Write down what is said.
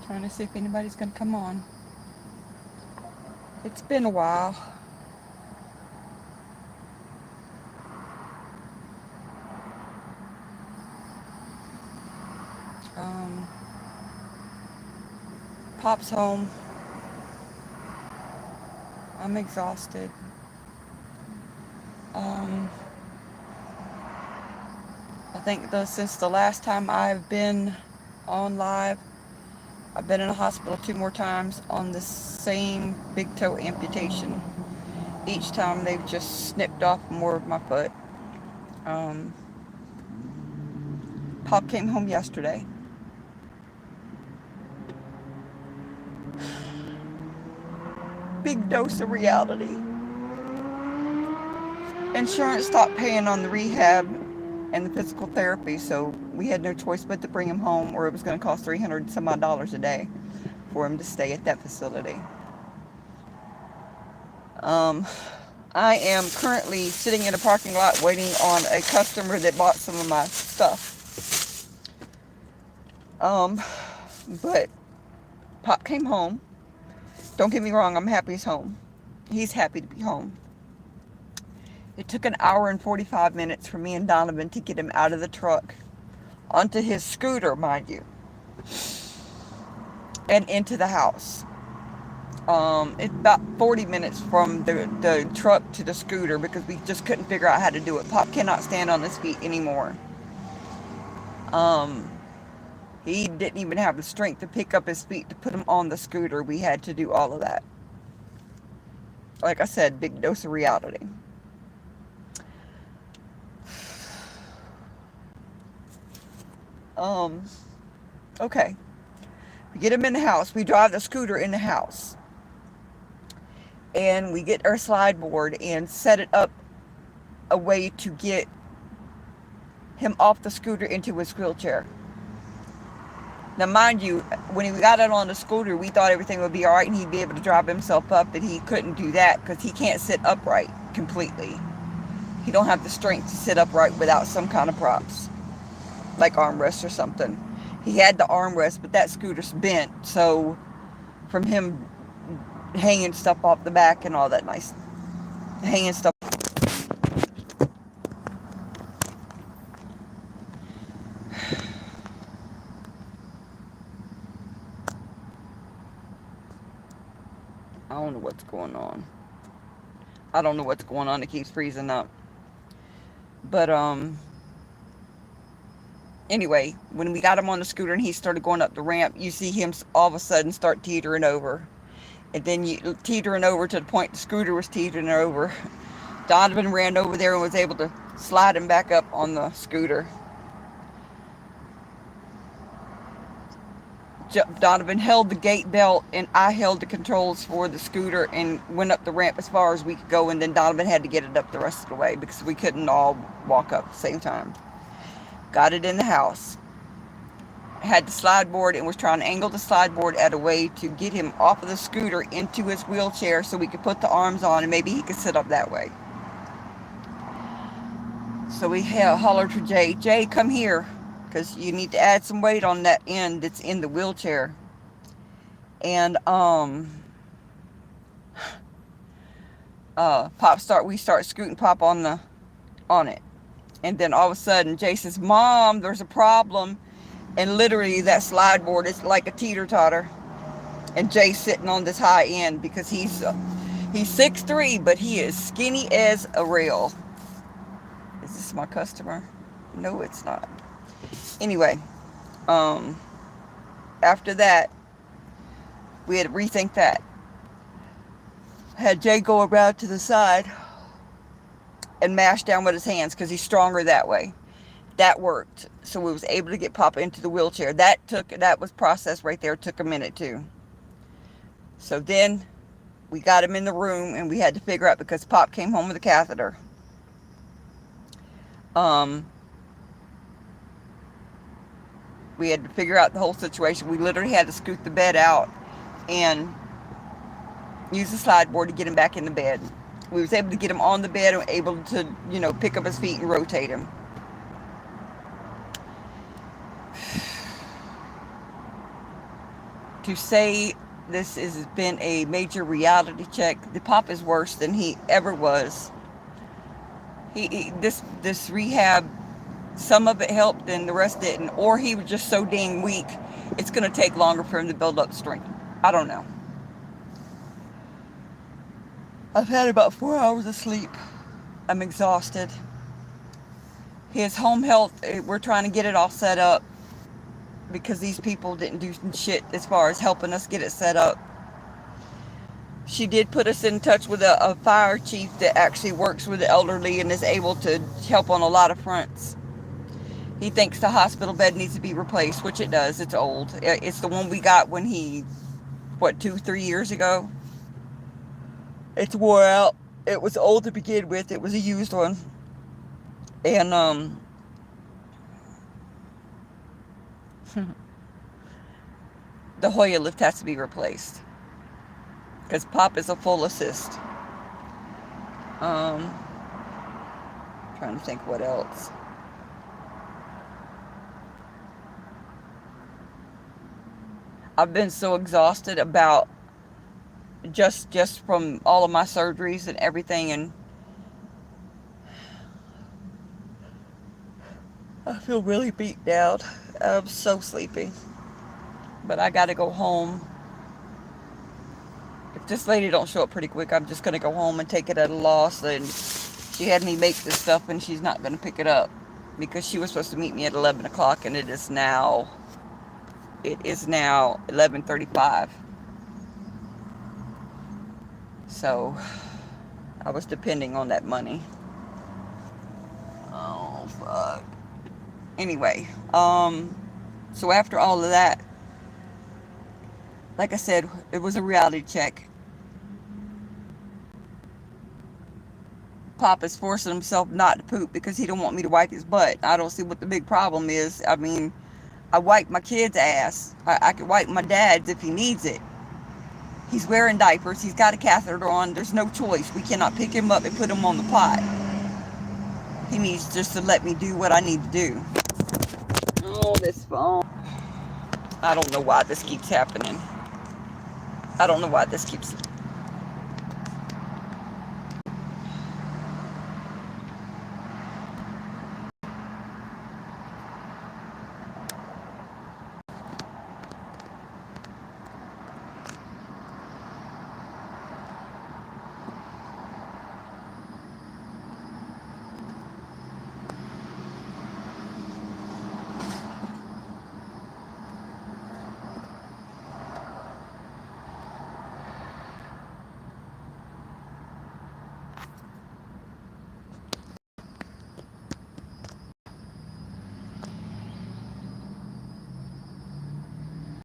Trying to see if anybody's going to come on. It's been a while. Um, Pop's home. I'm exhausted. Um, I think since the last time I've been on live, I've been in a hospital 2 more times on the same big toe amputation. Each time they've just snipped off more of my foot. Um, Pop came home yesterday. Big dose of reality. Insurance stopped paying on the rehab and the physical therapy, so we had no choice but to bring him home, or it was going to cost $300 some odd a day for him to stay at that facility. Um, I am currently sitting in a parking lot waiting on a customer that bought some of my stuff. But Pop came home. Don't get me wrong, I'm happy he's home. He's happy to be home. It took an hour and 45 minutes for me and Donovan to get him out of the truck, onto his scooter, mind you, and into the house. It's about 40 minutes from the truck to the scooter because we just couldn't figure out how to do it. Pop cannot stand on his feet anymore. He didn't even have the strength to pick up his feet to put him on the scooter. We had to do all of that. Like I said, big dose of reality. Okay. We get him in the house. We drive the scooter in the house. And we get our slide board and set it up a way to get him off the scooter into his wheelchair. Now, mind you, when he got out on the scooter, we thought everything would be all right and he'd be able to drive himself up, but he couldn't do that because he can't sit upright completely. He don't have the strength to sit upright without some kind of props, like armrests or something. He had the armrest, but that scooter's bent, so from him hanging stuff off the back and all that nice, hanging stuff. I don't know what's going on. I don't know what's going on. It keeps freezing up. But, anyway, when we got him on the scooter and he started going up the ramp, you see him all of a sudden start teetering over. And then teetering over to the point the scooter was teetering over. Donovan ran over there and was able to slide him back up on the scooter. Donovan held the gate belt and I held the controls for the scooter and went up the ramp as far as we could go, and then Donovan had to get it up the rest of the way because we couldn't all walk up at the same time. Got it in the house. Had the slide board and was trying to angle the slide board at a way to get him off of the scooter into his wheelchair so we could put the arms on and maybe he could sit up that way. So we hollered for Jay, "Jay, come here, because you need to add some weight on that end that's in the wheelchair." And we start scooting Pop on it. And then all of a sudden Jay says, "Mom, there's a problem." And literally that slide board is like a teeter-totter. And Jay's sitting on this high end because he's 6'3", but he is skinny as a rail. Is this my customer? No, it's not. Anyway, after that, we had to rethink that. Had Jay go around to the side and mash down with his hands because he's stronger that way. That worked. So we was able to get Papa into the wheelchair. That was process right there. It took a minute too. So then we got him in the room and we had to figure out, because Pop came home with a catheter. We had to figure out the whole situation. We literally had to scoot the bed out and use the slide board to get him back in the bed. We was able to get him on the bed and able to, pick up his feet and rotate him. to say this has been a major reality check, the Pop is worse than he ever was. This rehab, some of it helped and the rest didn't, or he was just so dang weak. It's going to take longer for him to build up strength. I don't know. I've had about 4 hours of sleep. I'm exhausted. His home health, we're trying to get it all set up because these people didn't do shit as far as helping us get it set up. She did put us in touch with a fire chief that actually works with the elderly and is able to help on a lot of fronts. He thinks the hospital bed needs to be replaced, which it does. It's old. It's the one we got when he, 2-3 years ago? It's wore out. It was old to begin with. It was a used one. And, the Hoya lift has to be replaced. Because Pop is a full assist. Trying to think what else. I've been so exhausted about just from all of my surgeries and everything, and I feel really beat down. I'm so sleepy. But I gotta go home. If this lady don't show up pretty quick, I'm just gonna go home and take it at a loss. And she had me make this stuff and she's not gonna pick it up because she was supposed to meet me at 11 o'clock and it is now 11:35. So I was depending on that money. Oh fuck. Anyway, so after all of that, like I said, it was a reality check. Pop is forcing himself not to poop because he don't want me to wipe his butt. I don't see what the big problem is. I mean, I wipe my kid's ass. I could wipe my dad's if he needs it. He's wearing diapers. He's got a catheter on. There's no choice. We cannot pick him up and put him on the pot. He needs just to let me do what I need to do. Oh, this phone. I don't know why this keeps happening. I don't know why this keeps